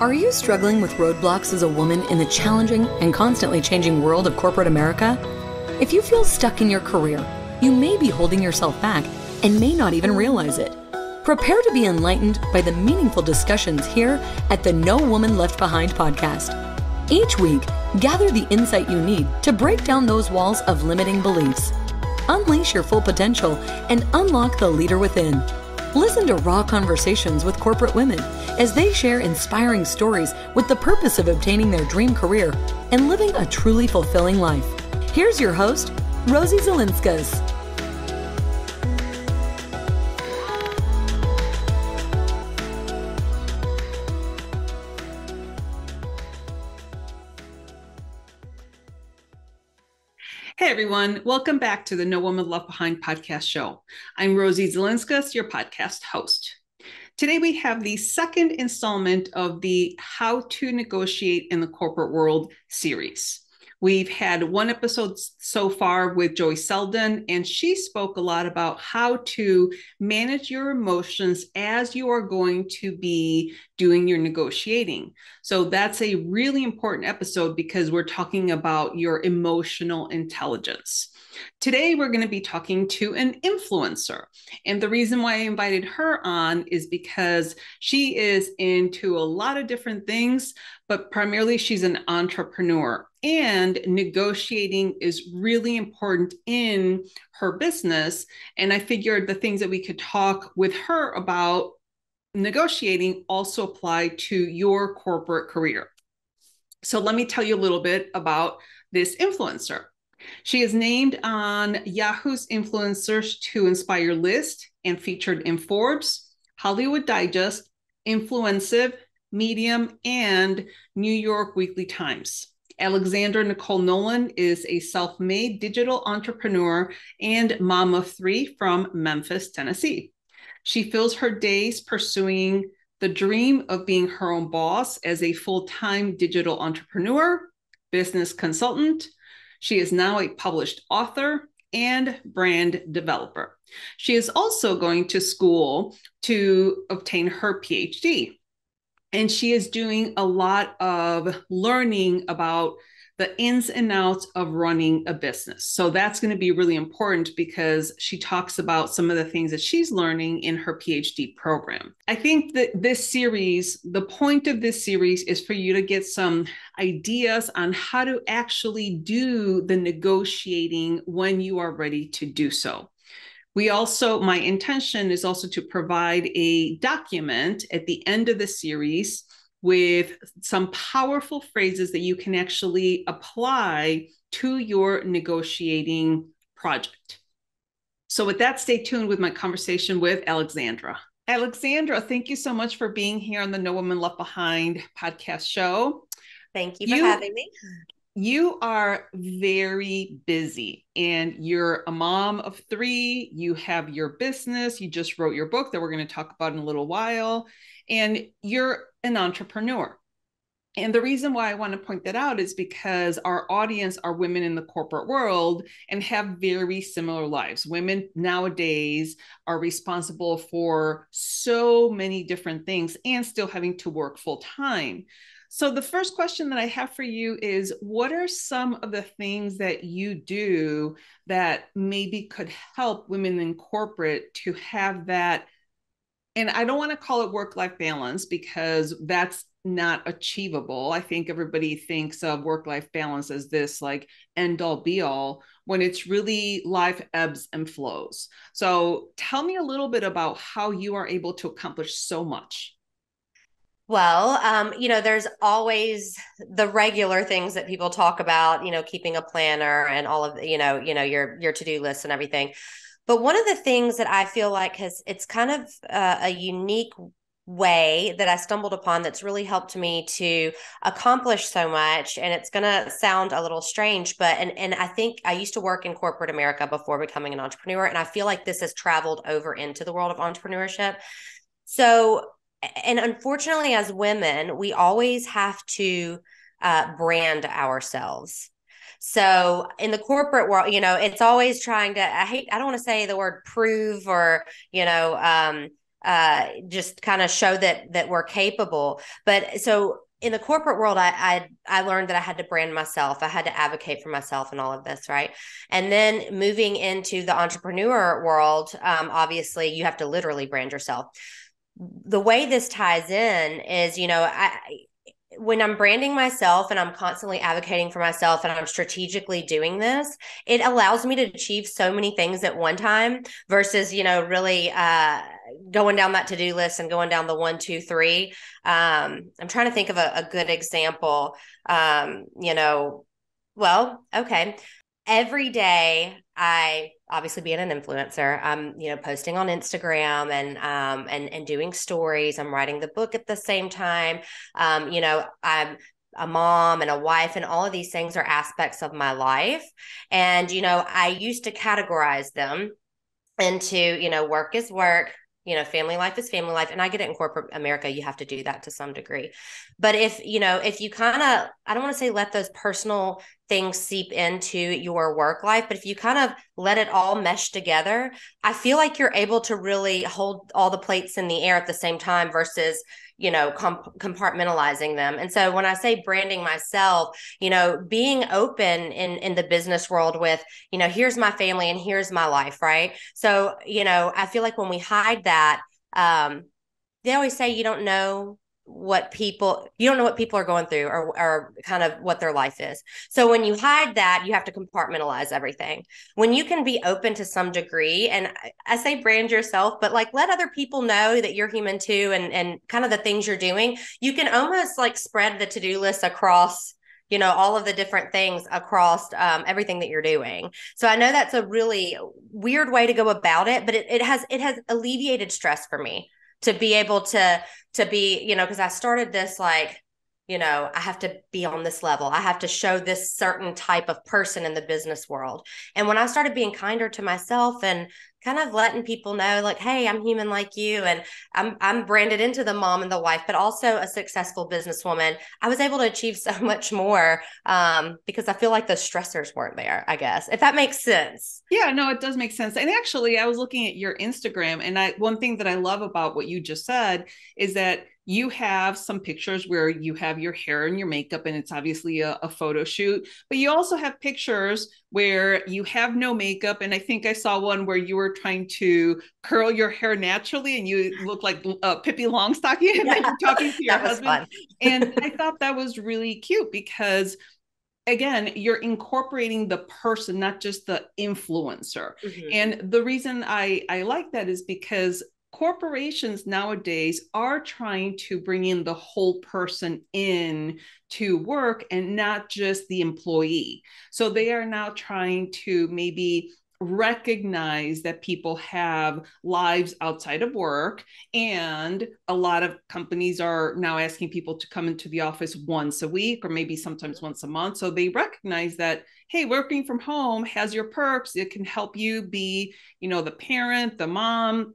Are you struggling with roadblocks as a woman in the challenging and constantly changing world of corporate America? If you feel stuck in your career, you may be holding yourself back and may not even realize it. Prepare to be enlightened by the meaningful discussions here at the No Woman Left Behind podcast. Each week, gather the insight you need to break down those walls of limiting beliefs. Unleash your full potential and unlock the leader within. Listen to raw conversations with corporate women as they share inspiring stories with the purpose of obtaining their dream career and living a truly fulfilling life. Here's your host, Rosie Zilinskas. Hey everyone, welcome back to the No Woman Left Behind podcast show. I'm Rosie Zilinskas, your podcast host. Today we have the second installment of the How to Negotiate in the Corporate World series. We've had one episode so far with Joy Selden, and she spoke a lot about how to manage your emotions as you are going to be doing your negotiating. So that's a really important episode because we're talking about your emotional intelligence. Today, we're going to be talking to an influencer. And the reason why I invited her on is because she is into a lot of different things, but primarily she's an entrepreneur. And negotiating is really important in her business. And I figured the things that we could talk with her about negotiating also apply to your corporate career. So let me tell you a little bit about this influencer. She is named on Yahoo's Influencers to Inspire list and featured in Forbes, Hollywood Digest, Influencive, Medium, and New York Weekly Times. Alexandra Nicole Nolan is a self-made digital entrepreneur and mom of three from Memphis, Tennessee. She fills her days pursuing the dream of being her own boss as a full-time digital entrepreneur, business consultant. She is now a published author and brand developer. She is also going to school to obtain her PhD. And she is doing a lot of learning about the ins and outs of running a business. So that's going to be really important because she talks about some of the things that she's learning in her PhD program. I think that this series, the point of this series is for you to get some ideas on how to actually do the negotiating when you are ready to do so. My intention is also to provide a document at the end of the series with some powerful phrases that you can actually apply to your negotiating project. So with that, stay tuned with my conversation with Alexandra. Alexandra, thank you so much for being here on the No Woman Left Behind podcast show. Thank you for having me. You are very busy and you're a mom of three. You have your business. You just wrote your book that we're going to talk about in a little while. And you're an entrepreneur. And the reason why I want to point that out is because our audience are women in the corporate world and have very similar lives. Women nowadays are responsible for so many different things and still having to work full time. So the first question that I have for you is, what are some of the things that you do that maybe could help women in corporate to have that? And I don't want to call it work-life balance because that's not achievable. I think everybody thinks of work-life balance as this like end-all be-all when it's really life ebbs and flows. So tell me a little bit about how you are able to accomplish so much. Well, there's always the regular things that people talk about, keeping a planner and all of, your to-do list and everything. But one of the things that I feel like it's kind of a unique way that I stumbled upon that's really helped me to accomplish so much. And it's going to sound a little strange, but, and I think I used to work in corporate America before becoming an entrepreneur. And I feel like this has traveled over into the world of entrepreneurship. So, and unfortunately, as women, we always have to brand ourselves. So in the corporate world, it's always trying to, I don't want to say the word prove or, just kind of show that we're capable. But so in the corporate world, I learned that I had to brand myself. I had to advocate for myself and all of this, right? And then moving into the entrepreneur world, obviously you have to literally brand yourself. The way this ties in is, when I'm branding myself and I'm constantly advocating for myself and I'm strategically doing this, it allows me to achieve so many things at one time versus, really going down that to-do list and going down the 1, 2, 3. I'm trying to think of a good example. Well, okay. Every day, I obviously being an influencer, I'm posting on Instagram and doing stories. I'm writing the book at the same time. I'm a mom and a wife, and all of these things are aspects of my life. And I used to categorize them into work is work, family life is family life. And I get it, in corporate America you have to do that to some degree. But if you kind of, I don't want to say let those personal things seep into your work life, but if you kind of let it all mesh together, I feel like you're able to really hold all the plates in the air at the same time versus compartmentalizing them. And so when I say branding myself, being open in the business world with, here's my family and here's my life, right? So, I feel like when we hide that, they always say you don't know what people are going through or kind of what their life is. So when you hide that, you have to compartmentalize everything. When you can be open to some degree, and I say brand yourself, but like let other people know that you're human too, and kind of the things you're doing, you can almost like spread the to-do list across all of the different things across everything that you're doing. So I know that's a really weird way to go about it, but it has alleviated stress for me to be able to be, because I started this like, I have to be on this level. I have to show this certain type of person in the business world. And when I started being kinder to myself and kind of letting people know like, hey, I'm human like you, and I'm branded into the mom and the wife, but also a successful businesswoman, I was able to achieve so much more because I feel like the stressors weren't there, I guess, if that makes sense. Yeah, no, it does make sense. And actually, I was looking at your Instagram, and one thing that I love about what you just said is that you have some pictures where you have your hair and your makeup, and it's obviously a photo shoot, but you also have pictures where you have no makeup. And I think I saw one where you were trying to curl your hair naturally and you look like Pippi Longstocking, and then you're talking to your husband. And I thought that was really cute because again, you're incorporating the person, not just the influencer. Mm-hmm. And the reason I like that is because corporations nowadays are trying to bring in the whole person in to work and not just the employee. So they are now trying to maybe recognize that people have lives outside of work, and a lot of companies are now asking people to come into the office once a week or maybe sometimes once a month. So they recognize that, hey, working from home has your perks. It can help you be, the parent, the mom,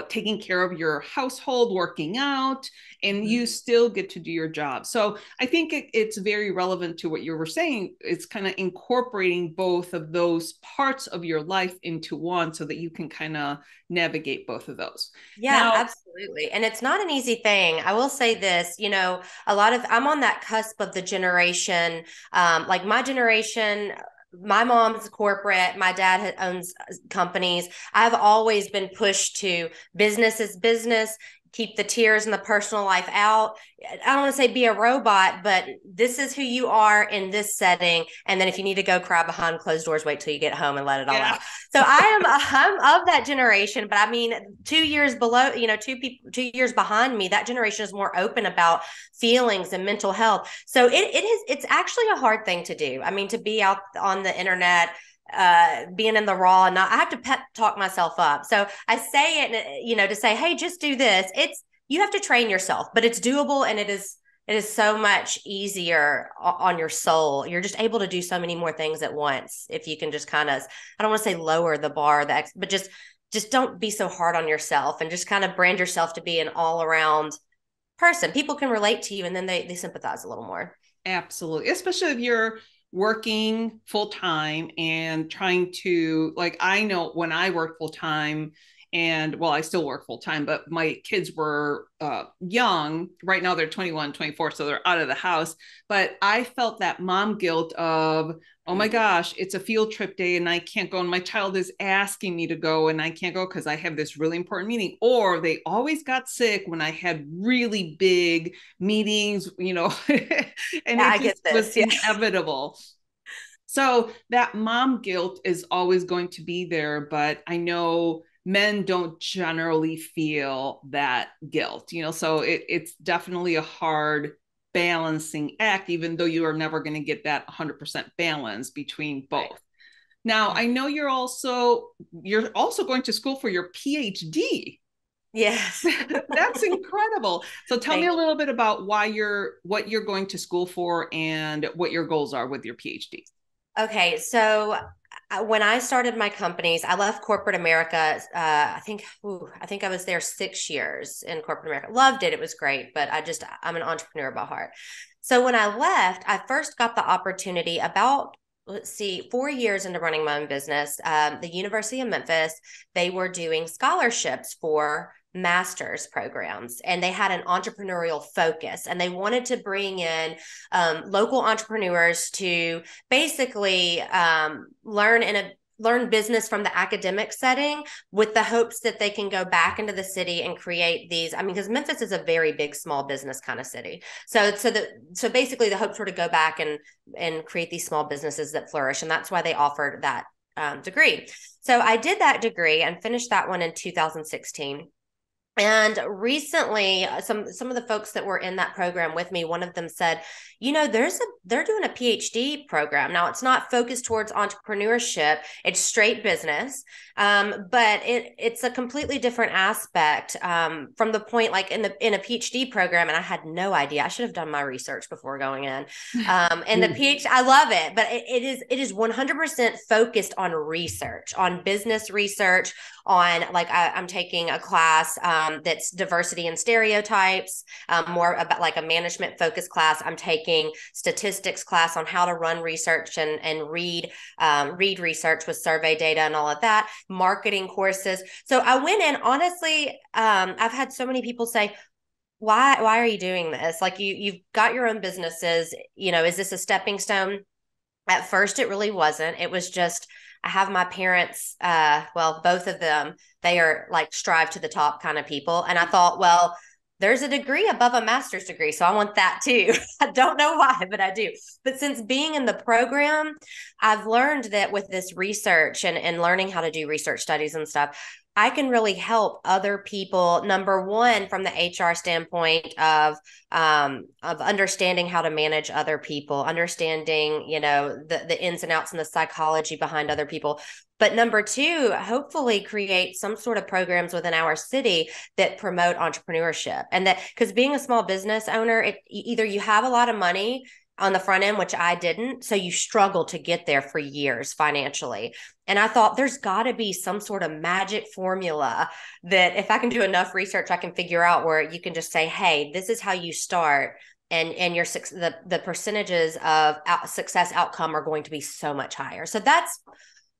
taking care of your household, working out, and you still get to do your job. So I think it's very relevant to what you were saying. It's kind of incorporating both of those parts of your life into one so that you can kind of navigate both of those. Yeah, now, absolutely. And it's not an easy thing. I will say this, I'm on that cusp of the generation, like my generation. My mom's corporate. My dad owns companies. I've always been pushed to business is business. Keep the tears and the personal life out. I don't want to say be a robot, but this is who you are in this setting. And then if you need to go cry behind closed doors, wait till you get home and let it all out. So I'm of that generation, but I mean, 2 years below, 2 years behind me, that generation is more open about feelings and mental health. So it's actually a hard thing to do. I mean, to be out on the internet, being in the raw, and I have to pep talk myself up. So I say it, to say, hey, just do this. You have to train yourself, but it's doable, and it is so much easier on your soul. You're just able to do so many more things at once if you can just kind of, I don't want to say lower the bar, but just don't be so hard on yourself, and just kind of brand yourself to be an all around person. People can relate to you, and then they sympathize a little more. Absolutely, especially if you're working full time and trying to, like, I know when I work full time And well, I still work full time, but my kids were young. Right now they're 21, 24, so they're out of the house. But I felt that mom guilt of, oh my gosh, it's a field trip day and I can't go. And my child is asking me to go and I can't go because I have this really important meeting. Or they always got sick when I had really big meetings, you know, and Yeah, it I just get was this. Yeah. inevitable. So that mom guilt is always going to be there, but I know men don't generally feel that guilt, you know, so it's definitely a hard balancing act, even though you are never going to get that 100% balance between Right. both. Now, Yeah. I know you're also going to school for your PhD. Yes. That's incredible. So tell me a Thank little bit about what you're going to school for and what your goals are with your PhD. Okay, so when I started my companies, I left corporate America. I think I was there 6 years in corporate America. Loved it; it was great. But I'm an entrepreneur by heart. So when I left, I first got the opportunity about, let's see, 4 years into running my own business. The University of Memphis, they were doing scholarships for master's programs, and they had an entrepreneurial focus, and they wanted to bring in local entrepreneurs to basically learn business from the academic setting, with the hopes that they can go back into the city and create these. I mean, because Memphis is a very big small business kind of city. So basically the hopes were to go back and create these small businesses that flourish. And that's why they offered that degree. So I did that degree and finished that one in 2016. And recently, some of the folks that were in that program with me, one of them said, you know, they're doing a PhD program. Now, it's not focused towards entrepreneurship, it's straight business. But it's a completely different aspect, from the point, like in a PhD program, and I had no idea. I should have done my research before going in. And the PhD, I love it, but it is 100% focused on research, on business research, on, like, I'm taking a class that's diversity and stereotypes, more about like a management focused class. I'm taking statistics class on how to run research and read research with survey data and all of that, marketing courses. So I went in, honestly, I've had so many people say, why are you doing this? Like, you've got your own businesses, you know, is this a stepping stone? At first, it really wasn't. It was just, I have my parents, well, both of them, they are like strive to the top kind of people. And I thought, well, there's a degree above a master's degree, so I want that too. I don't know why, but I do. But since being in the program, I've learned that with this research and learning how to do research studies and stuff, I can really help other people. Number one, from the HR standpoint of understanding how to manage other people, understanding, you know, the ins and outs and the psychology behind other people. But number two, hopefully create some sort of programs within our city that promote entrepreneurship. And that, because being a small business owner, either you have a lot of money on the front end, which I didn't, so you struggle to get there for years financially. And I thought, there's got to be some sort of magic formula that if I can do enough research, I can figure out, where you can just say, hey, this is how you start. And the percentages of success outcome are going to be so much higher. So that's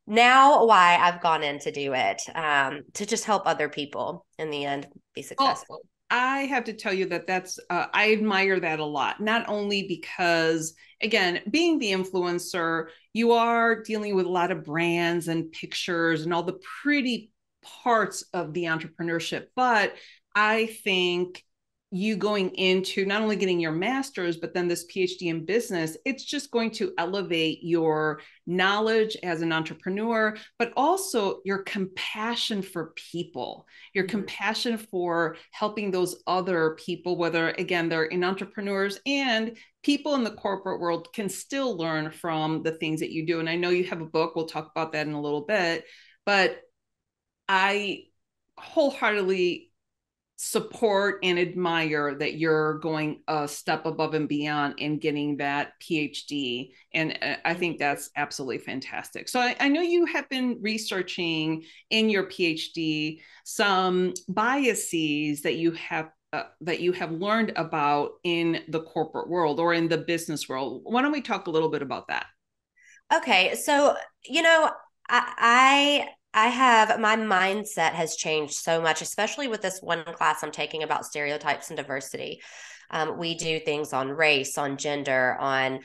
now why I've gone in to do it, to just help other people in the end be successful. Well, I have to tell you that I admire that a lot, not only because, again, being the influencer, you are dealing with a lot of brands and pictures and all the pretty parts of the entrepreneurship, but I think you going into not only getting your master's, but then this PhD in business, it's just going to elevate your knowledge as an entrepreneur, but also your compassion for people, your compassion for helping those other people, whether, again, they're in entrepreneurs and people in the corporate world can still learn from the things that you do. And I know you have a book, we'll talk about that in a little bit, but I wholeheartedly support and admire that you're going a step above and beyond in getting that PhD. And I think that's absolutely fantastic. So I know you have been researching in your PhD some biases that you have learned about in the corporate world or in the business world. Why don't we talk a little bit about that? Okay, so, you know, I my mindset has changed so much, especially with this one class I'm taking about stereotypes and diversity. We do things on race, on gender, on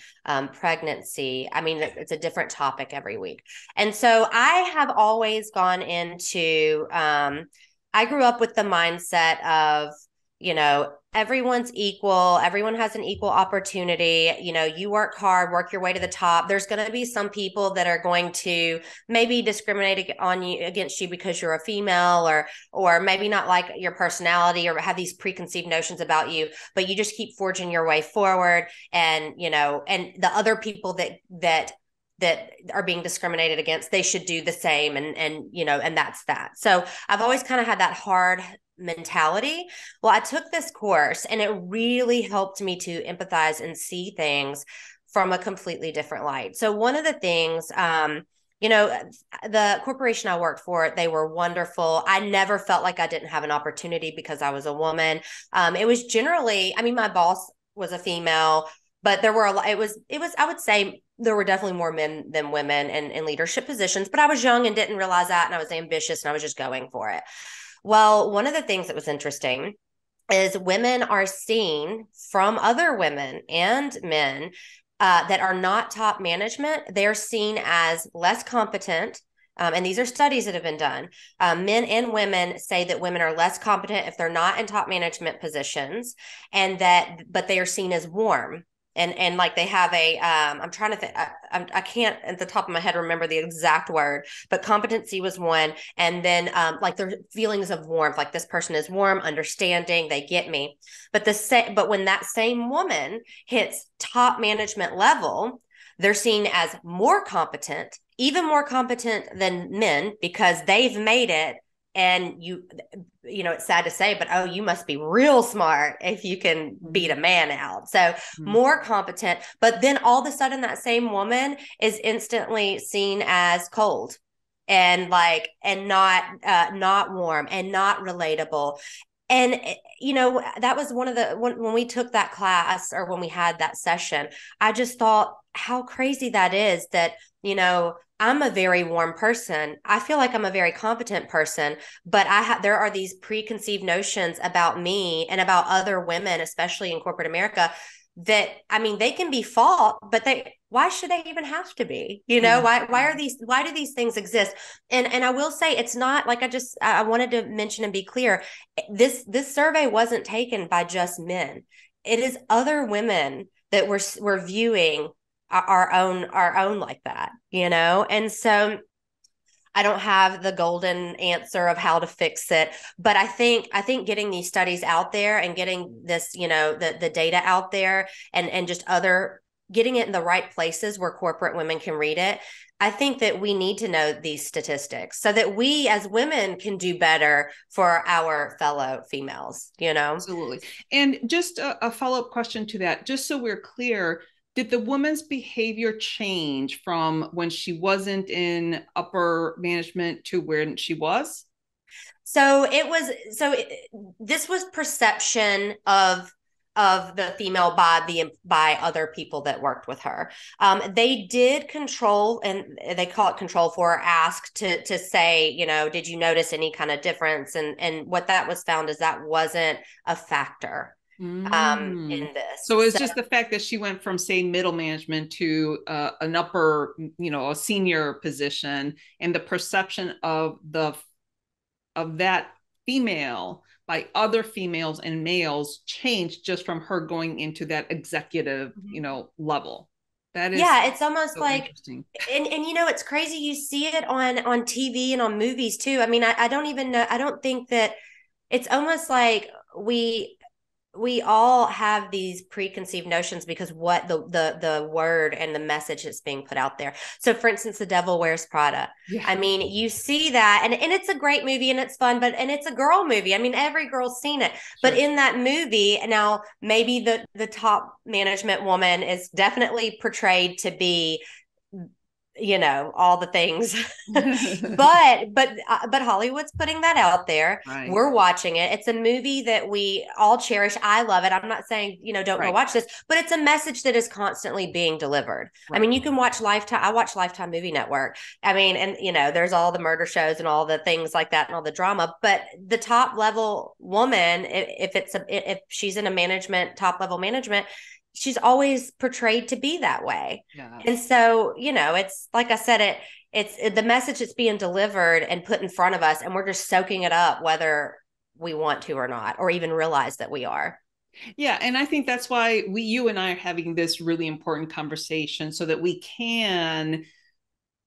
pregnancy. I mean, it's a different topic every week. And so I have always gone into, I grew up with the mindset of, everyone's equal. Everyone has an equal opportunity. You work hard, work your way to the top. There's going to be some people that are going to maybe discriminate against you because you're a female, or maybe not like your personality, or have these preconceived notions about you, but you just keep forging your way forward. And, and the other people that are being discriminated against, they should do the same. And that's that. So I've always kind of had that hard mentality. Well, I took this course and it really helped me to empathize and see things from a completely different light. So one of the things, the corporation I worked for, they were wonderful. I never felt like I didn't have an opportunity because I was a woman. It was generally, my boss was a female, but there were I would say there were definitely more men than women in leadership positions, but I was young and didn't realize that. And I was ambitious and I was just going for it. Well, one of the things that was interesting is women are seen from other women and men that are not top management. They're seen as less competent. And these are studies that have been done. Men and women say that women are less competent if they're not in top management positions, but they are seen as warm. And like they have I'm trying to think, I can't at the top of my head remember the exact word, but competency was one. And then like their feelings of warmth, like this person is warm, understanding, they get me. But when that same woman hits top management level, they're seen as more competent, even more competent than men, because they've made it. And it's sad to say, but, oh, you must be real smart if you can beat a man out. So more competent, but then all of a sudden that same woman is instantly seen as cold and not warm and not relatable. And, that was when we took that class, or when we had that session, I just thought how crazy that is that, I'm a very warm person. I feel like I'm a very competent person, but there are these preconceived notions about me and about other women, especially in corporate America, that, they can be fought, but why should they even have to be? Why do these things exist? And I will say, it's not like I wanted to mention and be clear. This survey wasn't taken by just men. It is other women that we're viewing our own like that, and so I don't have the golden answer of how to fix it, but I think getting these studies out there and getting this, the data out there and just getting it in the right places where corporate women can read it. I think that we need to know these statistics so that we as women can do better for our fellow females, Absolutely. And just a follow-up question to that, just so we're clear, did the woman's behavior change from when she wasn't in upper management to where she was? This was perception of the female by other people that worked with her. They did control, and they call it control for, ask to say, did you notice any kind of difference? And what that was found is that wasn't a factor in this. So it's just the fact that she went from, say, middle management to an upper, a senior position, and the perception of that female by other females and males changed just from her going into that executive, level. That is, it's almost so like, and it's crazy. You see it on TV and on movies too. I don't even know. I don't think that it's almost like we all have these preconceived notions because what the word and the message that's being put out there. So for instance, The Devil Wears Prada. Yeah. You see that and it's a great movie and it's fun, and it's a girl movie. every girl's seen it. Sure. But in that movie, now maybe the top management woman is definitely portrayed to be all the things. but Hollywood's putting that out there. Right. We're watching it. It's a movie that we all cherish. I love it. I'm not saying, don't go watch this, but it's a message that is constantly being delivered. Right. I mean, you can watch Lifetime. I watch Lifetime Movie Network. I mean, and there's all the murder shows and all the things like that and all the drama, but the top level woman, if she's in a top level management, she's always portrayed to be that way. Yeah. And so, it's like I said, it's the message that's being delivered and put in front of us, and we're just soaking it up, whether we want to or not, or even realize that we are. Yeah. And I think that's why you and I are having this really important conversation, so that we can,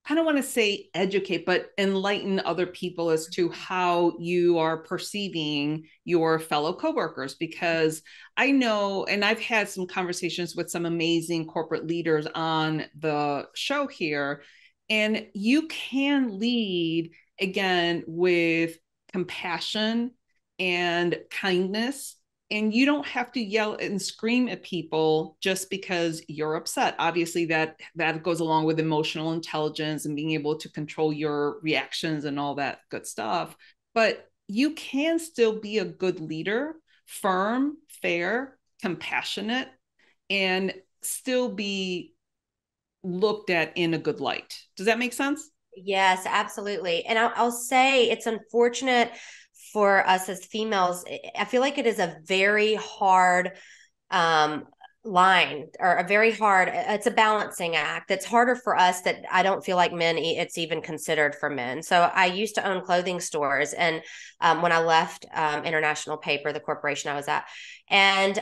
I don't want to say educate, but enlighten other people as to how you are perceiving your fellow coworkers. Because I know, and I've had some conversations with some amazing corporate leaders on the show here, and you can lead again with compassion and kindness. And you don't have to yell and scream at people just because you're upset. Obviously, that goes along with emotional intelligence and being able to control your reactions and all that good stuff. But you can still be a good leader, firm, fair, compassionate, and still be looked at in a good light. Does that make sense? Yes, absolutely. And I'll say it's unfortunate for us as females. I feel like it is a very hard line, or it's a balancing act. It's harder for us that I don't feel like men, it's even considered for men. So I used to own clothing stores. And when I left International Paper, the corporation I was at, and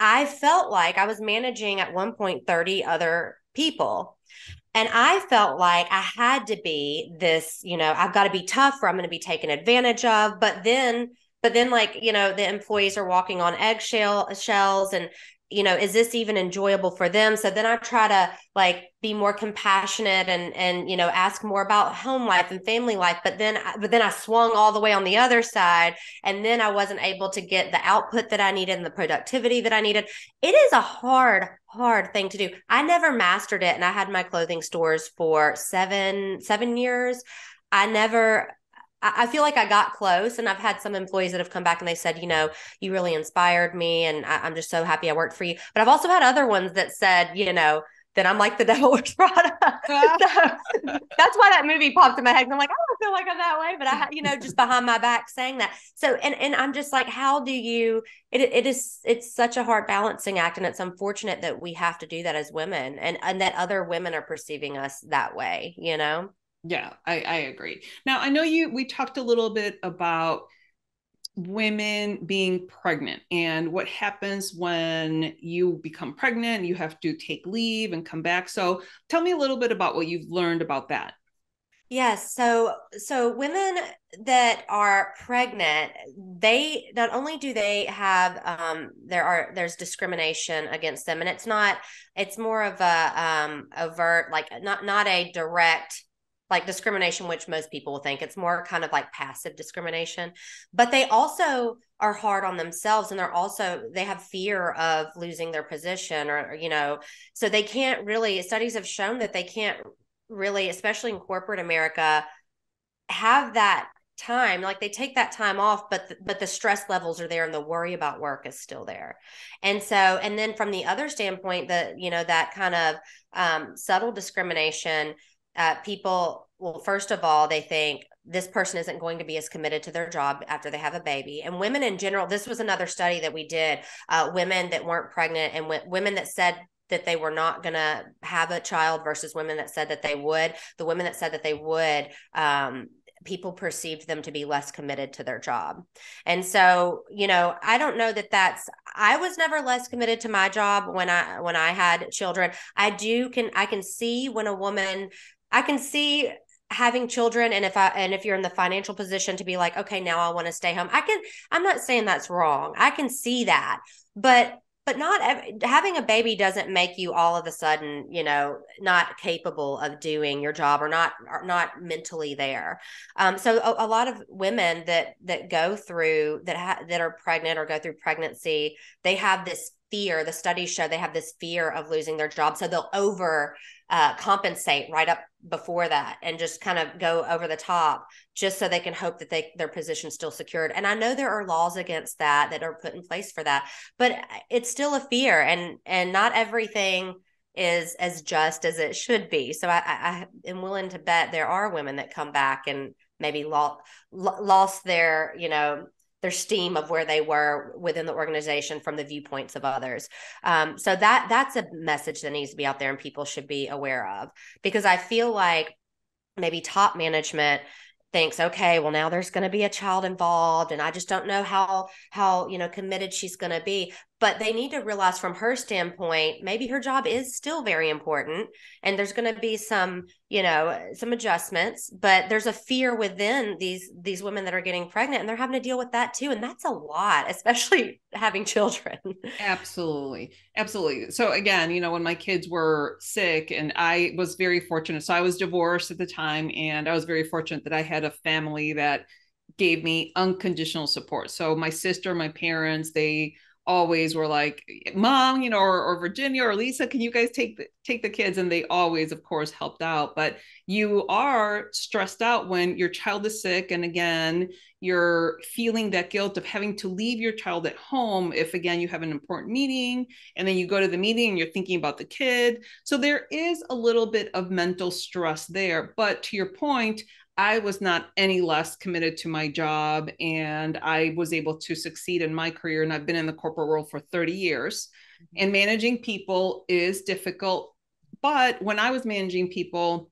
I felt like I was managing at one point 30 other people. And I felt like I had to be this, I've got to be tough or I'm going to be taken advantage of. But then like, the employees are walking on eggshells, and, is this even enjoyable for them? So then I try to like be more compassionate and, ask more about home life and family life. But then I swung all the way on the other side, and then I wasn't able to get the output that I needed and the productivity that I needed. It is a hard thing to do. I never mastered it. And I had my clothing stores for seven years. I feel like I got close, and I've had some employees that have come back and they said, you really inspired me, and I'm just so happy I worked for you. But I've also had other ones that said, that I'm like the devil wears Prada. So that's why that movie popped in my head. And I'm like, I don't feel like I'm that way, but I, just behind my back saying that. So, and I'm just like, how do you, it's such a hard balancing act. And it's unfortunate that we have to do that as women, and that other women are perceiving us that way, Yeah, I agree. Now, I know we talked a little bit about women being pregnant and what happens when you become pregnant. You have to take leave and come back. So tell me a little bit about what you've learned about that. Yes. So women that are pregnant, they not only do they have there's discrimination against them, and it's more of a overt, like not a direct like discrimination, which most people will think. It's more kind of like passive discrimination, but they also are hard on themselves, and they have fear of losing their position, or so they can't really, studies have shown that they can't really, especially in corporate America, have that time. Like they take that time off, but the stress levels are there, and the worry about work is still there. And so, and then from the other standpoint, that kind of subtle discrimination, people, well, first of all, they think this person isn't going to be as committed to their job after they have a baby. And women in general, this was another study that we did, women that weren't pregnant and women that said that they were not going to have a child versus women that said that they would. The women that said that they would, people perceived them to be less committed to their job. And so, I don't know I was never less committed to my job when I had children. I can see when a woman, I can see having children, and if you're in the financial position to be like, okay, now I want to stay home. I'm not saying that's wrong. I can see that, but not having a baby doesn't make you all of a sudden, not capable of doing your job, or not mentally there. So a lot of women that go through that are pregnant or go through pregnancy, they have this fear. The studies show they have this fear of losing their job. So they'll over compensate right up before that and just kind of go over the top just so they can hope that their position's still secured. And I know there are laws against that are put in place for that, but it's still a fear, and not everything is as just as it should be. So I am willing to bet there are women that come back and maybe lost their, their steam of where they were within the organization from the viewpoints of others. So that's a message that needs to be out there and people should be aware of, because I feel like maybe top management thinks, okay, well, now there's going to be a child involved and I just don't know how committed she's going to be. But they need to realize from her standpoint, maybe her job is still very important and there's going to be some adjustments, but there's a fear within these women that are getting pregnant and they're having to deal with that too. And that's a lot, especially having children. Absolutely. Absolutely. So again, when my kids were sick, and I was very fortunate. So I was divorced at the time, and I was very fortunate that I had a family that gave me unconditional support. So my sister, my parents, they always were like, Mom, or Virginia or Lisa, can you guys take the kids? And they always, of course, helped out. But you are stressed out when your child is sick. And again, you're feeling that guilt of having to leave your child at home if, again, you have an important meeting and then you go to the meeting and you're thinking about the kid. So there is a little bit of mental stress there. But to your point, I was not any less committed to my job, and I was able to succeed in my career. And I've been in the corporate world for 30 years, and managing people is difficult. But when I was managing people,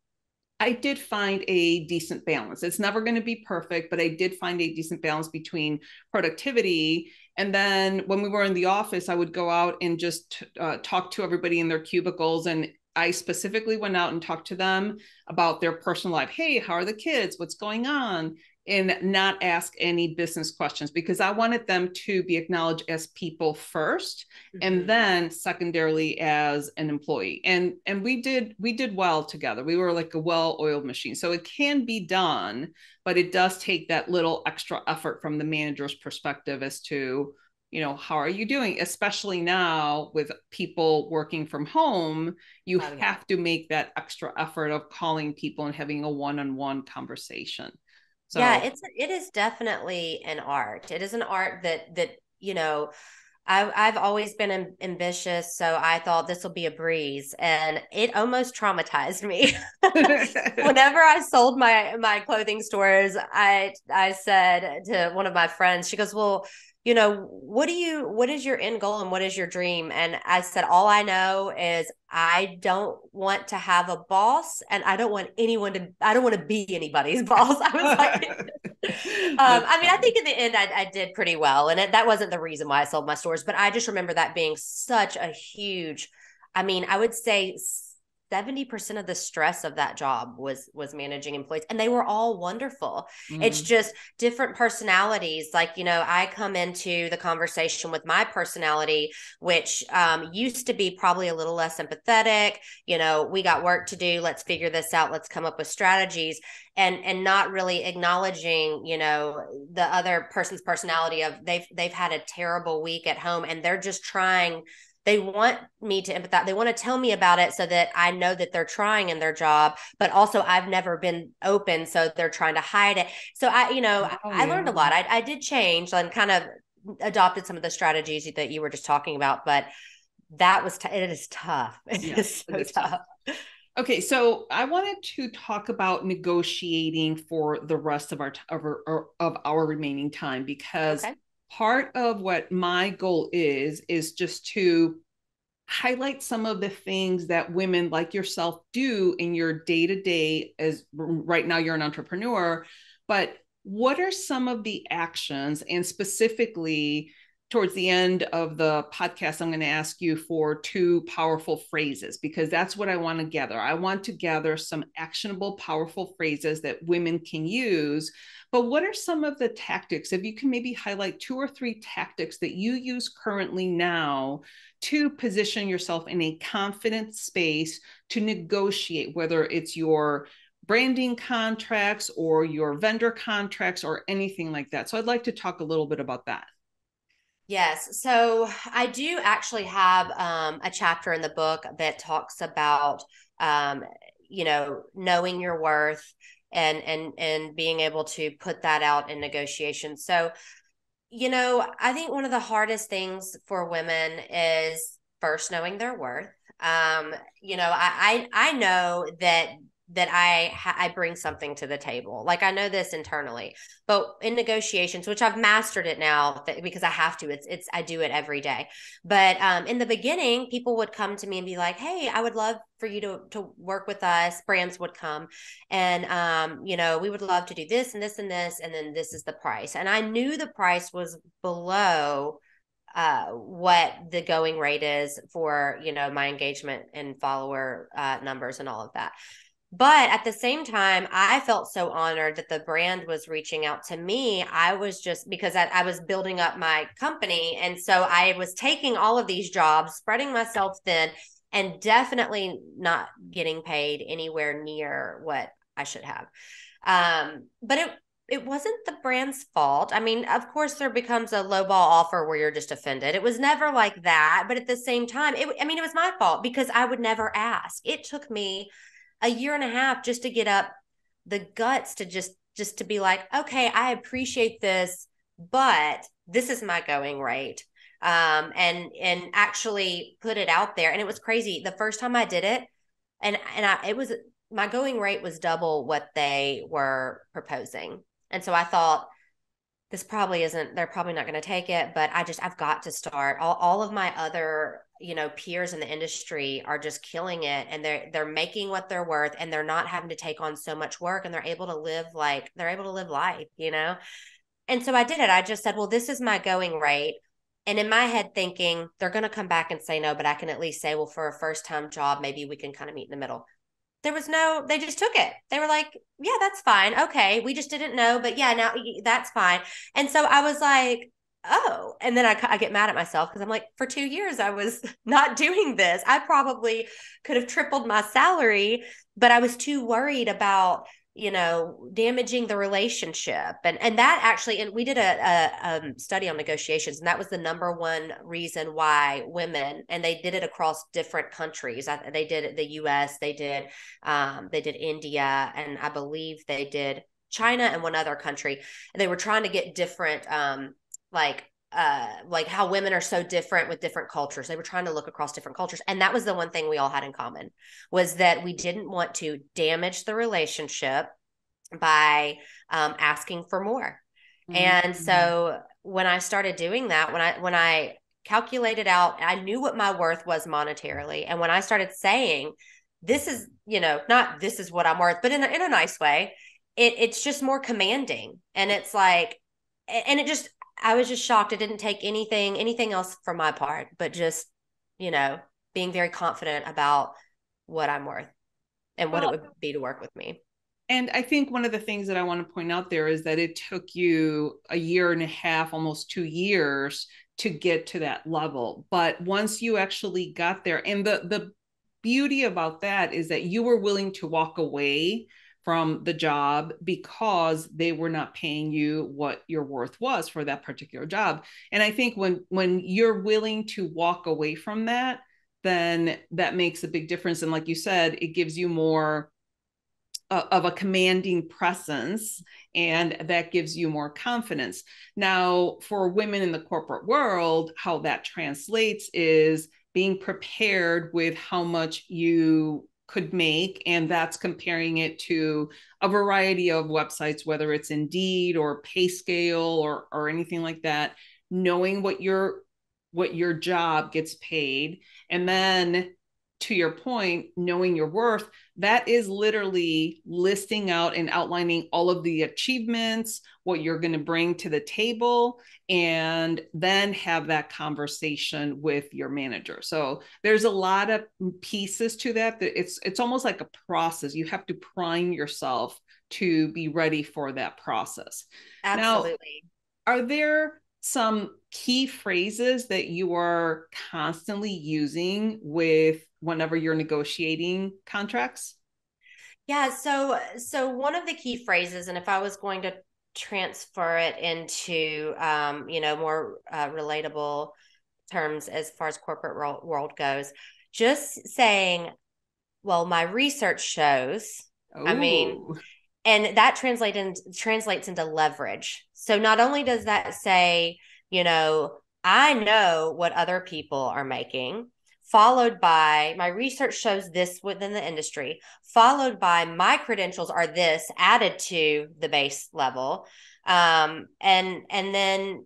I did find a decent balance. It's never going to be perfect, but I did find a decent balance between productivity. And then when we were in the office, I would go out and just talk to everybody in their cubicles. And I specifically went out and talked to them about their personal life. Hey, how are the kids? What's going on? And not ask any business questions, because I wanted them to be acknowledged as people first, and then secondarily as an employee. And we did well together. We were like a well-oiled machine. So it can be done, but it does take that little extra effort from the manager's perspective as to, how are you doing? Especially now with people working from home, you have to make that extra effort of calling people and having a one-on-one conversation. So, yeah, it is definitely an art. It is an art that I've always been ambitious, so I thought this will be a breeze, and it almost traumatized me. Whenever I sold my clothing stores, I said to one of my friends, she goes, "Well, what is your end goal and what is your dream?" And I said, all I know is I don't want to have a boss, and I don't want to be anybody's boss. I was like, I think in the end I did pretty well. And that wasn't the reason why I sold my stores, but I just remember that being such a huge, I would say 70% of the stress of that job was managing employees, and they were all wonderful. It's just different personalities. Like, I come into the conversation with my personality, which used to be probably a little less empathetic. We got work to do. Let's figure this out. Let's come up with strategies, and not really acknowledging, the other person's personality of they've had a terrible week at home and they're just trying. They want me to empathize. They want to tell me about it so that I know that they're trying in their job, but also I've never been open, so they're trying to hide it. So I learned a lot. I did change and kind of adopted some of the strategies that you were just talking about, but that was, it is tough. It is so tough. Okay, so I wanted to talk about negotiating for the rest of our remaining time, because part of what my goal is just to highlight some of the things that women like yourself do in your day-to-day, as right now you're an entrepreneur, but what are some of the actions? And specifically towards the end of the podcast, I'm going to ask you for 2 powerful phrases, because that's what I want to gather. I want to gather some actionable, powerful phrases that women can use. But what are some of the tactics? If you can maybe highlight 2 or 3 tactics that you use currently now to position yourself in a confident space to negotiate, whether it's your branding contracts or your vendor contracts or anything like that. So I'd like to talk a little bit about that. Yes. So I do actually have a chapter in the book that talks about, um, knowing your worth and being able to put that out in negotiations. So, I think one of the hardest things for women is first knowing their worth. I know that I bring something to the table. Like I know this internally, but in negotiations, which I've mastered it now because I have to. It's I do it every day. But in the beginning, people would come to me and be like, "Hey, I would love for you to work with us." Brands would come, and we would love to do this and this and this, and then this is the price. And I knew the price was below what the going rate is for my engagement and follower numbers and all of that. But at the same time, I felt so honored that the brand was reaching out to me. I was just because I was building up my company. And so I was taking all of these jobs, spreading myself thin, and definitely not getting paid anywhere near what I should have. But it wasn't the brand's fault. I mean, of course, there becomes a lowball offer where you're just offended. It was never like that. But at the same time, it was my fault because I would never ask. It took me a year and a half just to get up the guts to just to be like, okay, I appreciate this, but this is my going rate. And actually put it out there. And it was crazy. The first time I did it, it was my going rate was double what they were proposing. And so I thought, this probably isn't, they're probably not going to take it, but I've got to start. All of my other, peers in the industry are just killing it, and they're making what they're worth, and they're not having to take on so much work, and they're able to live life. And so I did it. I just said, well, this is my going rate. And in my head thinking, they're going to come back and say no, but I can at least say, well, for a first time job, maybe we can kind of meet in the middle. They just took it. They were like, yeah, that's fine. Okay. We just didn't know, but yeah, now that's fine. And so I was like, oh, and then I get mad at myself because I'm like, for 2 years, I was not doing this. I probably could have tripled my salary, but I was too worried about damaging the relationship. And that actually, and we did a study on negotiations, and that was the number one reason why women, and they did it across different countries. They did the US, they did India, and I believe they did China and one other country. And they were trying to get different, like how women are so different with different cultures. They were trying to look across different cultures. And that was the one thing we all had in common, was that we didn't want to damage the relationship by asking for more. Mm-hmm. And so when I started doing that, when I calculated out, I knew what my worth was monetarily. And when I started saying, this is, not this is what I'm worth, but in a nice way, it's just more commanding. And it's like, and I was just shocked. It didn't take anything else from my part, but just, being very confident about what I'm worth and what it would be to work with me. And I think one of the things that I want to point out there is that it took you a year and a half, almost 2 years to get to that level. But once you actually got there, and the beauty about that is that you were willing to walk away from the job because they were not paying you what your worth was for that particular job. And I think when you're willing to walk away from that, then that makes a big difference. And like you said, it gives you more of a commanding presence, and that gives you more confidence. Now, for women in the corporate world, how that translates is being prepared with how much you could make, and that's comparing it to a variety of websites, whether it's Indeed or PayScale or anything like that, knowing what your job gets paid. And then, to your point, knowing your worth, that is literally listing out and outlining all of the achievements, what you're going to bring to the table, and then have that conversation with your manager. So there's a lot of pieces to that. It's almost like a process. You have to prime yourself to be ready for that process. Absolutely. Now, are there some key phrases that you are constantly using whenever you're negotiating contracts? Yeah. So one of the key phrases, and if I was going to transfer it into, more relatable terms as far as corporate world goes, just saying, well, my research shows, Oh, and that translates into leverage. So not only does that say, I know what other people are making, followed by my research shows this within the industry, followed by my credentials are this added to the base level. And then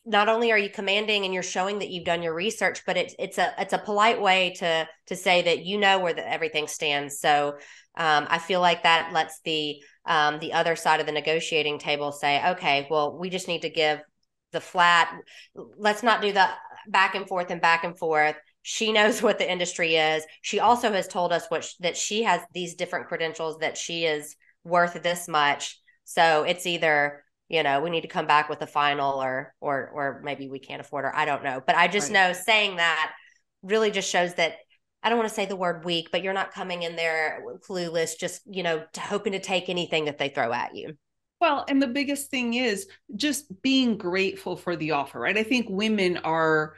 not only are you commanding and you're showing that you've done your research, but it's a polite way to say that where everything stands. So I feel like that lets the other side of the negotiating table say, okay, well, we just need to give the flat. Let's not do the back and forth and back and forth. She knows what the industry is. She also has told us that she has these different credentials, that she is worth this much. So it's either, we need to come back with a final or maybe we can't afford her. I don't know. But I just know saying that really just shows that, I don't want to say the word weak, but you're not coming in there clueless, just, hoping to take anything that they throw at you. Well, and the biggest thing is just being grateful for the offer, right? I think women are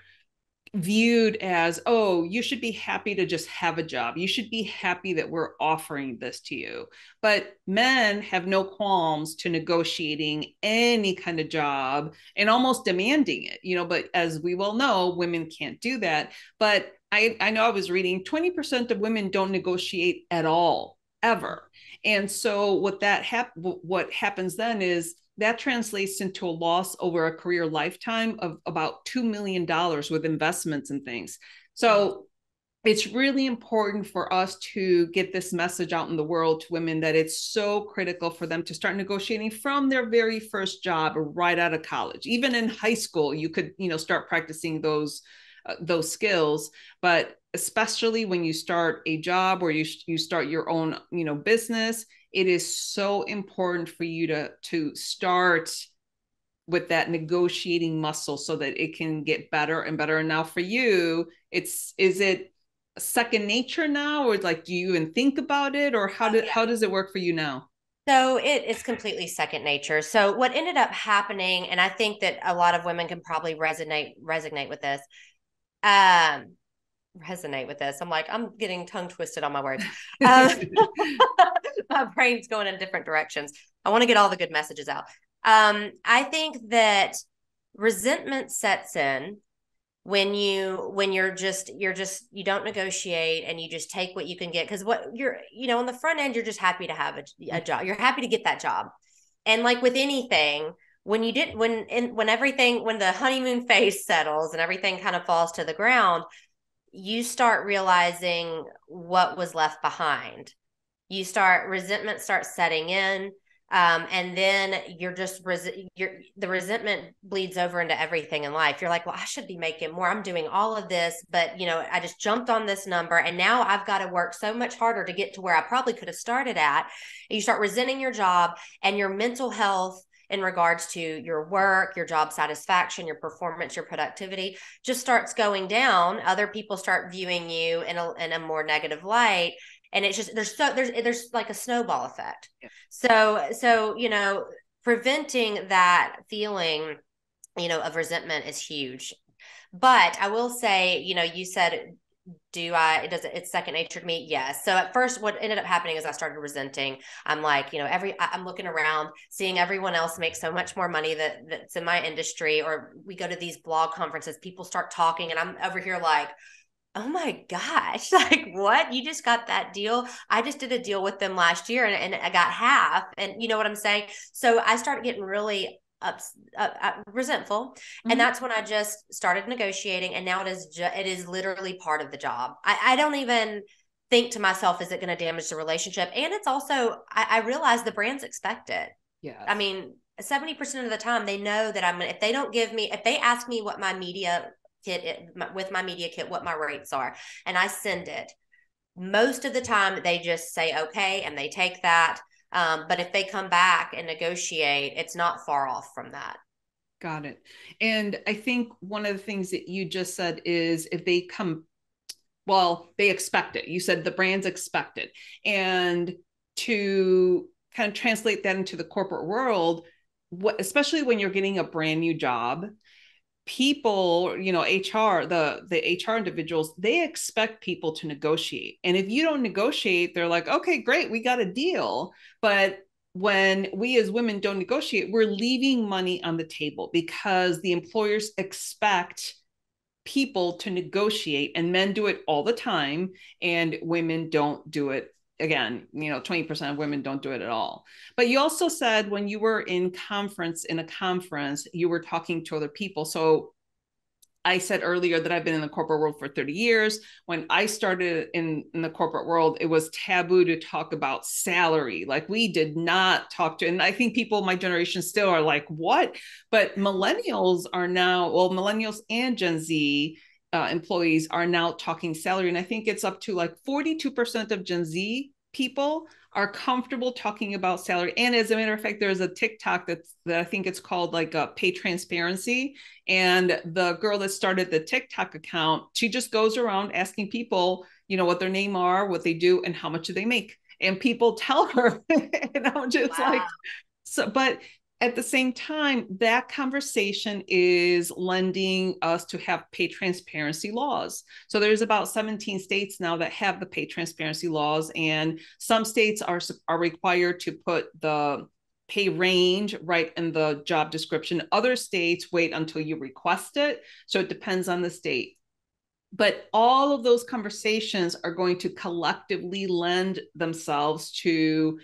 viewed as, oh, you should be happy to just have a job. You should be happy that we're offering this to you. But men have no qualms to negotiating any kind of job and almost demanding it, but as we well know, women can't do that. But I know I was reading 20% of women don't negotiate at all, ever. And so what happens then is that translates into a loss over a career lifetime of about $2 million with investments and things. So it's really important for us to get this message out in the world to women that it's so critical for them to start negotiating from their very first job or right out of college. Even in high school, you could, start practicing those skills, but especially when you start a job or you start your own, business, it is so important for you to start with that negotiating muscle so that it can get better and better. And now for you, is it second nature now, or do you even think about it, or how does it work for you now? So it's completely second nature. So what ended up happening, and I think that a lot of women can probably resonate with this. Resonate with this. I'm like, I'm getting tongue twisted on my words. My brain's going in different directions. I want to get all the good messages out. I think that resentment sets in when you don't negotiate and you just take what you can get. Because what you're, on the front end, you're just happy to have a job. You're happy to get that job. And like with anything, when the honeymoon phase settles and everything kind of falls to the ground, you start realizing what was left behind. Resentment starts setting in. And then the resentment bleeds over into everything in life. You're like, well, I should be making more. I'm doing all of this, but I just jumped on this number and now I've got to work so much harder to get to where I probably could have started at. And you start resenting your job and your mental health in regards to your work, your job satisfaction, your performance, your productivity just starts going down. Other people start viewing you in a more negative light. And it's just, there's like a snowball effect. Yeah. So, preventing that feeling, of resentment is huge. But I will say, you said, it's second nature to me? Yes. So at first what ended up happening is I started resenting. I'm like, I'm looking around, seeing everyone else make so much more money that's in my industry, or we go to these blog conferences, people start talking and I'm over here like, oh my gosh, like what? You just got that deal? I just did a deal with them last year and I got half. And you know what I'm saying? So I started getting really resentful. Mm-hmm. And that's when I just started negotiating. And now it is literally part of the job. I don't even think to myself, is it going to damage the relationship? And it's also, I realize the brands expect it. Yeah. I mean, 70% of the time they know that if they ask me what my media kit what my rates are, and I send it, most of the time they just say okay and they take that. But if they come back and negotiate, it's not far off from that. Got it. And I think one of the things that you just said is if they they expect it. You said the brands expect it. And to kind of translate that into the corporate world, especially when you're getting a brand new job, people, HR, the HR individuals, they expect people to negotiate. And if you don't negotiate, they're like, okay, great, we got a deal. But when we as women don't negotiate, we're leaving money on the table because the employers expect people to negotiate, and men do it all the time and women don't do it. Again, 20% of women don't do it at all. But you also said when you were in a conference, you were talking to other people. So I said earlier that I've been in the corporate world for 30 years. When I started in the corporate world, it was taboo to talk about salary. Like, we did not talk to, and I think people my generation still are like, what? But millennials are now, well, millennials and Gen Z employees are now talking salary. And I think it's up to like 42% of Gen Z people are comfortable talking about salary. And as a matter of fact, there's a TikTok that I think it's called like a pay transparency. And the girl that started the TikTok account, she just goes around asking people, what their name are, what they do, and how much do they make. And people tell her, and I'm just like, so, but at the same time, that conversation is lending us to have pay transparency laws. So there's about 17 states now that have the pay transparency laws, and some states are required to put the pay range right in the job description. Other states wait until you request it. So it depends on the state. But all of those conversations are going to collectively lend themselves to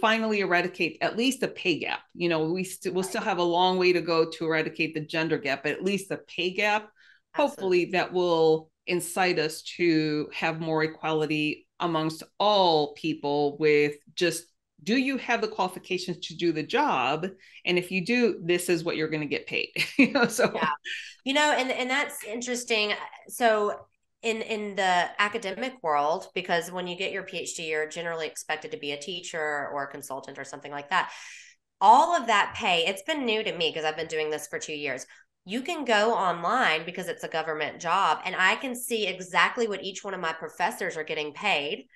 finally eradicate at least the pay gap. We'll still have a long way to go to eradicate the gender gap, but at least the pay gap, hopefully that will incite us to have more equality amongst all people with just, do you have the qualifications to do the job? And if you do, this is what you're going to get paid. So yeah. And that's interesting. So in the academic world, because when you get your PhD, you're generally expected to be a teacher or a consultant or something like that. All of that pay, it's been new to me because I've been doing this for 2 years. You can go online because it's a government job, and I can see exactly what each one of my professors are getting paid.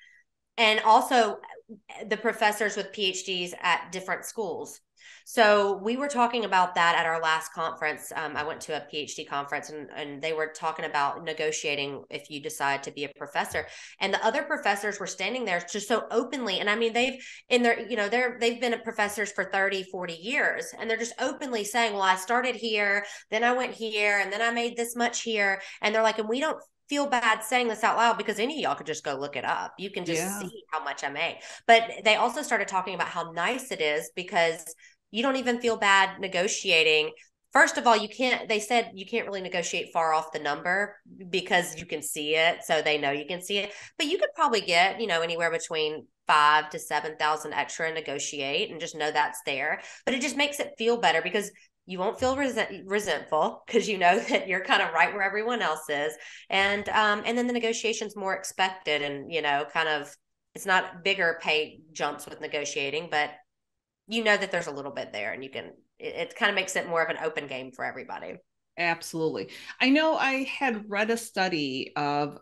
And also the professors with PhDs at different schools. So we were talking about that at our last conference. I went to a PhD conference, and they were talking about negotiating if you decide to be a professor. And the other professors were standing there just so openly. And I mean, they've been professors for 30, 40 years, and they're just openly saying, well, I started here, then I went here, and then I made this much here. And they're like, and we don't feel bad saying this out loud because any of y'all could just go look it up. You can just see how much I made. But they also started talking about how nice it is because you don't even feel bad negotiating. First of all, they said you can't really negotiate far off the number because you can see it. So they know you can see it, but you could probably get, anywhere between 5,000 to 7,000 extra and negotiate and just know that's there. But it just makes it feel better because you won't feel resentful because you know that you're kind of right where everyone else is. And then the negotiation's more expected, and, kind of, it's not bigger pay jumps with negotiating, but that there's a little bit there, and it kind of makes it more of an open game for everybody. Absolutely. I know I had read a study of,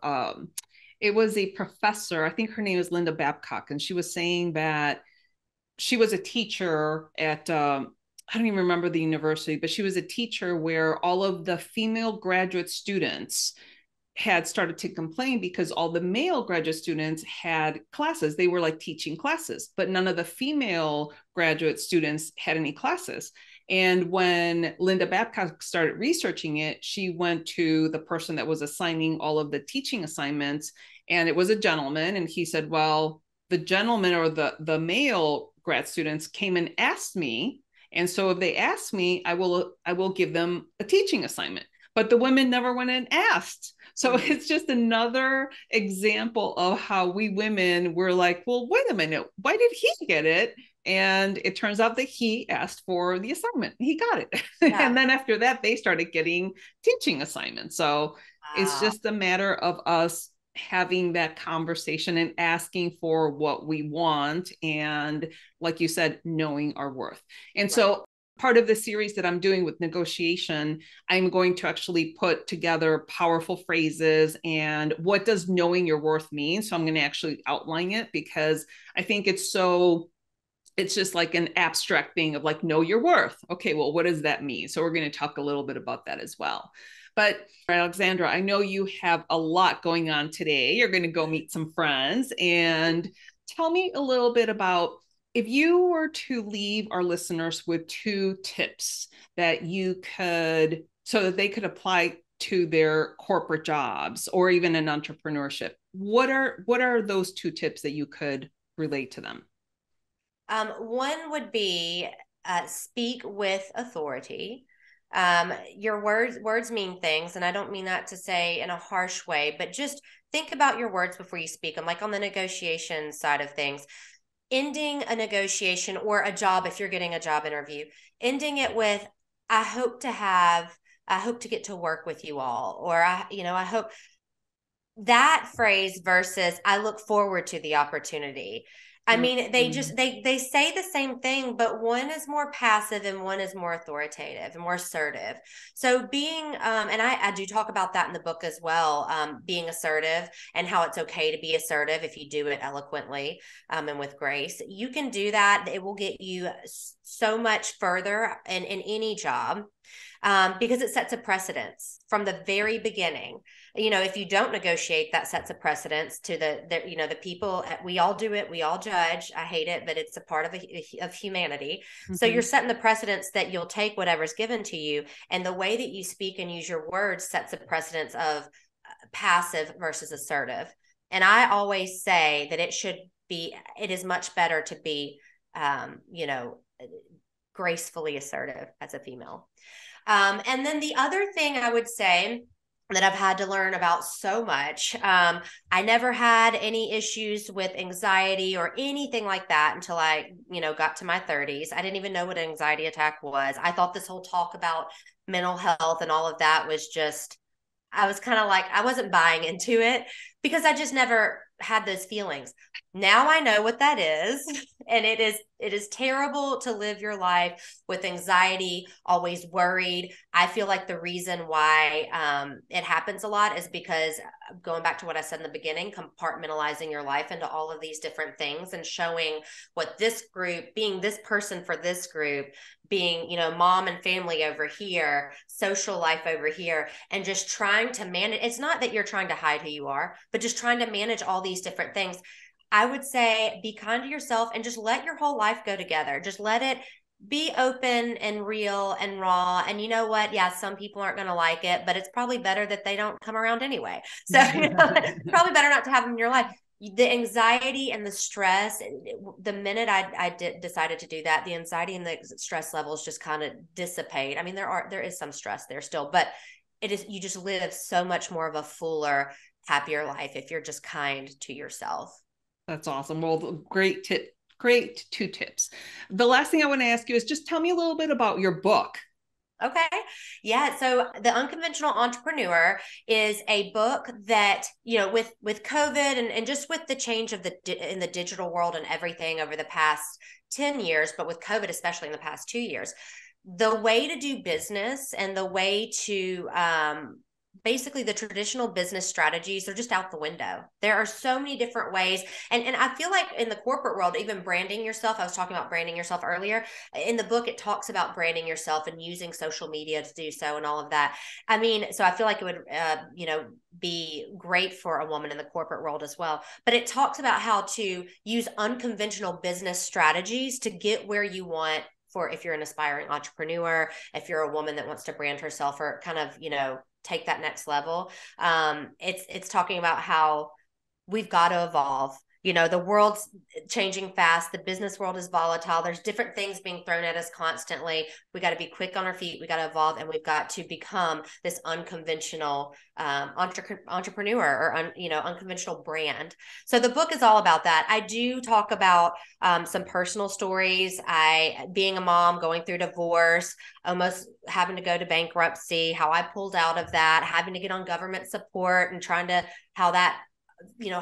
it was a professor, I think her name is Linda Babcock, and she was saying that she was a teacher at, I don't even remember the university, but she was a teacher where all of the female graduate students had started to complain because all the male graduate students had classes. They were like teaching classes, but none of the female graduate students had any classes. And when Linda Babcock started researching it, she went to the person that was assigning all of the teaching assignments, and it was a gentleman. And he said, well, the gentleman or the male grad students came and asked me. And so if they ask me, I will give them a teaching assignment. But the women never went and asked. So it's just another example of how we women were like, well, wait a minute, why did he get it? And it turns out that he asked for the assignment. He got it. Yeah. And then after that, they started getting teaching assignments. So it's just a matter of us having that conversation and asking for what we want. And like you said, knowing our worth. And so part of the series that I'm doing with negotiation, I'm going to actually put together powerful phrases and what does knowing your worth mean. So I'm going to actually outline it because I think it's so it's just like an abstract thing of like, know your worth. Okay, well, what does that mean? So we're going to talk a little bit about that as well. But Alexandra, I know you have a lot going on today. You're going to go meet some friends, and tell me a little bit about if you were to leave our listeners with 2 tips that you could, so that they could apply to their corporate jobs or even in entrepreneurship. What are those 2 tips that you could relate to them? One would be speak with authority. Your words mean things, and I don't mean that to say in a harsh way, but just think about your words before you speak them. Like on the negotiation side of things, ending a negotiation or a job, if you're getting a job interview, ending it with, I hope to get to work with you all, or I hope. That phrase versus I look forward to the opportunity. I mean, they say the same thing, but one is more passive and one is more authoritative and more assertive. So being, and I do talk about that in the book as well, being assertive and how it's okay to be assertive if you do it eloquently, and with grace. You can do that. It will get you so much further in any job. Because it sets a precedence from the very beginning. If you don't negotiate, that sets a precedence to the people. We all do it. We all judge. I hate it, but it's a part of humanity. Mm-hmm. So you're setting the precedence that you'll take whatever's given to you. And the way that you speak and use your words sets a precedence of passive versus assertive. And I always say that it is much better to be, gracefully assertive as a female. And then the other thing I would say that I've had to learn about so much, I never had any issues with anxiety or anything like that until I, got to my 30s. I didn't even know what an anxiety attack was. I thought this whole talk about mental health and all of that was just, I was kind of like, I wasn't buying into it because I just never had those feelings. Now I know what that is. And it is terrible to live your life with anxiety, always worried. I feel like the reason why it happens a lot is because, going back to what I said in the beginning, compartmentalizing your life into all of these different things and showing what this group, being this person for this group, being, mom and family over here, social life over here, and just trying to manage. It's not that you're trying to hide who you are, but just trying to manage all these different things. I would say be kind to yourself and just let your whole life go together. Just let it be open and real and raw. And you know what? Yeah, some people aren't going to like it, but it's probably better that they don't come around anyway. So probably better not to have them in your life. The anxiety and the stress, the minute I decided to do that, the anxiety and the stress levels just kind of dissipate. I mean, there is some stress there still, but you just live so much more of a fuller, happier life if you're just kind to yourself. That's awesome. Well, great 2 tips. The last thing I want to ask you is just tell me a little bit about your book. Okay. Yeah. So The Unconventional Entrepreneur is a book that, with COVID and just with the change in the digital world and everything over the past 10 years, but with COVID, especially in the past 2 years, the way to do business and the way to, basically the traditional business strategies are just out the window. There are so many different ways. And I feel like in the corporate world, even branding yourself, I was talking about branding yourself earlier. In the book, it talks about branding yourself and using social media to do so and all of that. I mean, so I feel like it would, be great for a woman in the corporate world as well. But it talks about how to use unconventional business strategies to get where you want, for if you're an aspiring entrepreneur, if you're a woman that wants to brand herself or kind of, take that next level. It's talking about how we've got to evolve. The world's changing fast. The business world is volatile. There's different things being thrown at us constantly. We got to be quick on our feet. We got to evolve, and we've got to become this unconventional entrepreneur or unconventional brand. So the book is all about that. I do talk about some personal stories. Being a mom, going through divorce, almost having to go to bankruptcy, how I pulled out of that, having to get on government support and how that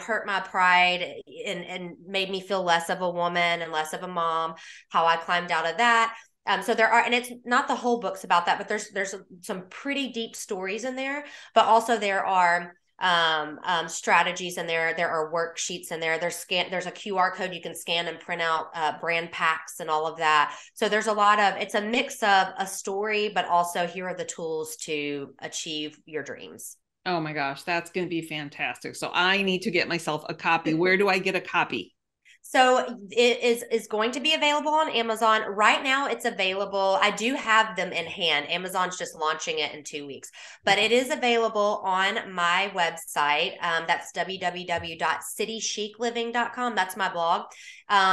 hurt my pride and made me feel less of a woman and less of a mom, how I climbed out of that. So there are, and it's not the whole book's about that, but there's some pretty deep stories in there, but also there are strategies in there. There are worksheets in there. There's a QR code you can scan and print out brand packs and all of that. So there's it's a mix of a story, but also here are the tools to achieve your dreams. Oh my gosh, that's going to be fantastic. So I need to get myself a copy. Where do I get a copy? So it is going to be available on Amazon. Right now it's available. I do have them in hand. Amazon's just launching it in 2 weeks, but it is available on my website. That's www.citychicliving.com. That's my blog.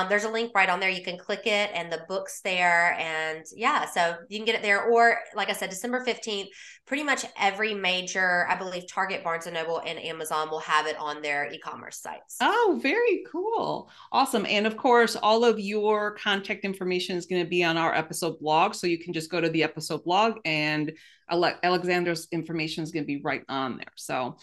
There's a link right on there. You can click it and the book's there. And yeah, so you can get it there. Or like I said, December 15th, pretty much every major, I believe Target, Barnes & Noble, and Amazon will have it on their e-commerce sites. Oh, very cool. Awesome. And of course, all of your contact information is going to be on our episode blog. So you can just go to the episode blog and Alexandra's information is going to be right on there. So,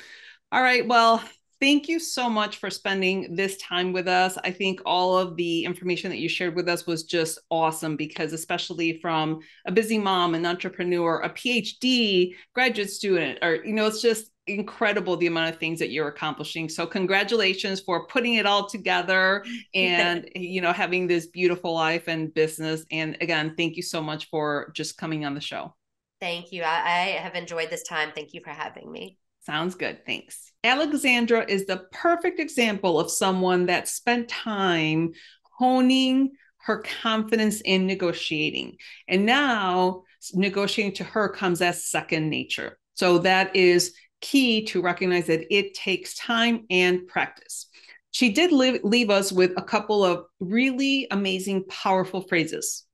all right. Well, thank you so much for spending this time with us. I think all of the information that you shared with us was just awesome because especially from a busy mom, an entrepreneur, a PhD, graduate student, or, it's just incredible the amount of things that you're accomplishing. So congratulations for putting it all together and, having this beautiful life and business. And again, thank you so much for just coming on the show. Thank you. I have enjoyed this time. Thank you for having me. Sounds good. Thanks. Alexandra is the perfect example of someone that spent time honing her confidence in negotiating. And now negotiating to her comes as second nature. So that is key to recognize that it takes time and practice. She did leave us with a couple of really amazing, powerful phrases.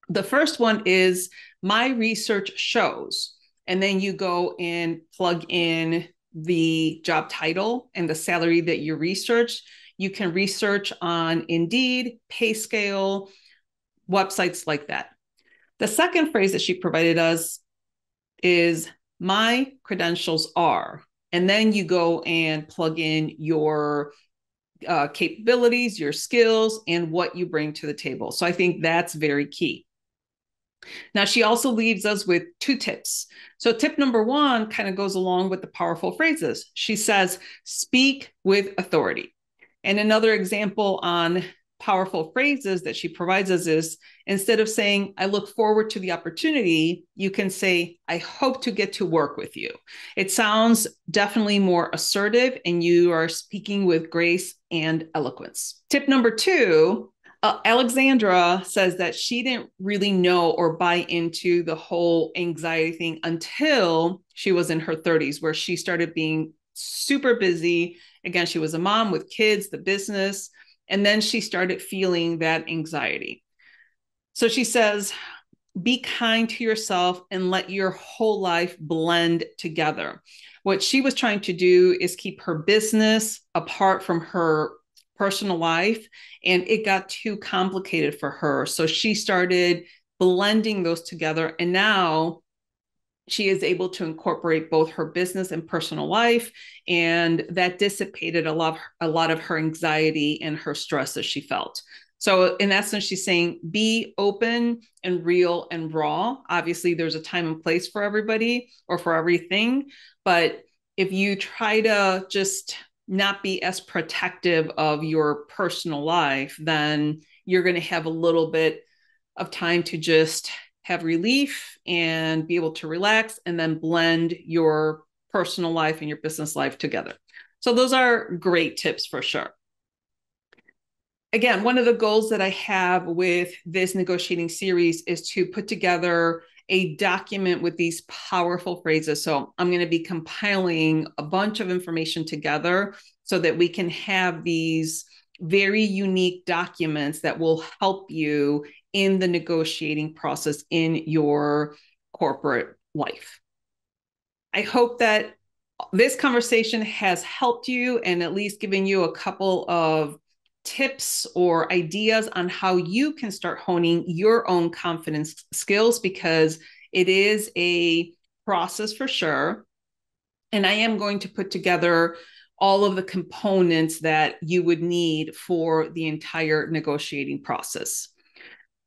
The first one is, my research shows. And then you go and plug in the job title and the salary that you researched. You can research on Indeed, PayScale, websites like that. The second phrase that she provided us is, my credentials are. And then you go and plug in your capabilities, your skills, and what you bring to the table. So I think that's very key. Now, she also leaves us with 2 tips. So tip number 1 kind of goes along with the powerful phrases. She says, speak with authority. And another example on powerful phrases that she provides us is, instead of saying, I look forward to the opportunity, you can say, I hope to get to work with you. It sounds definitely more assertive and you are speaking with grace and eloquence. Tip number 2, Alexandra says that she didn't really know or buy into the whole anxiety thing until she was in her 30s, where she started being super busy. Again, she was a mom with kids, the business, and then she started feeling that anxiety. So she says, be kind to yourself and let your whole life blend together. What she was trying to do is keep her business apart from her personal life, and it got too complicated for her. So she started blending those together, and now she is able to incorporate both her business and personal life, and that dissipated a lot of her anxiety and her stress that she felt. So in essence, she's saying, be open and real and raw. Obviously, there's a time and place for everybody or for everything, but if you try to just not be as protective of your personal life, then you're going to have a little bit of time to just have relief and be able to relax and then blend your personal life and your business life together. So those are great tips for sure. Again, one of the goals that I have with this negotiating series is to put together a document with these powerful phrases. So I'm going to be compiling a bunch of information together so that we can have these very unique documents that will help you in the negotiating process in your corporate life. I hope that this conversation has helped you and at least given you a couple of tips or ideas on how you can start honing your own confidence skills, because it is a process for sure. And I am going to put together all of the components that you would need for the entire negotiating process.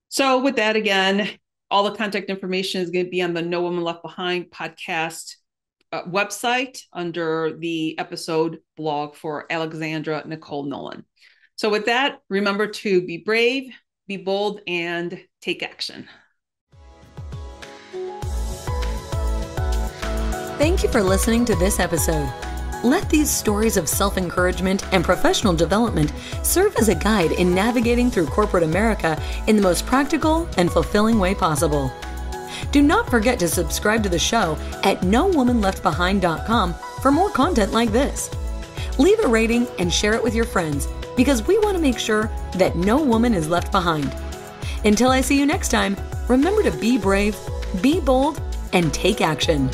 So with that, again, all the contact information is going to be on the No Woman Left Behind podcast website under the episode blog for Alexandra Nicole Nolan. So with that, remember to be brave, be bold, and take action. Thank you for listening to this episode. Let these stories of self-encouragement and professional development serve as a guide in navigating through corporate America in the most practical and fulfilling way possible. Do not forget to subscribe to the show at nowomanleftbehind.com for more content like this. Leave a rating and share it with your friends because we want to make sure that no woman is left behind. Until I see you next time, remember to be brave, be bold, and take action.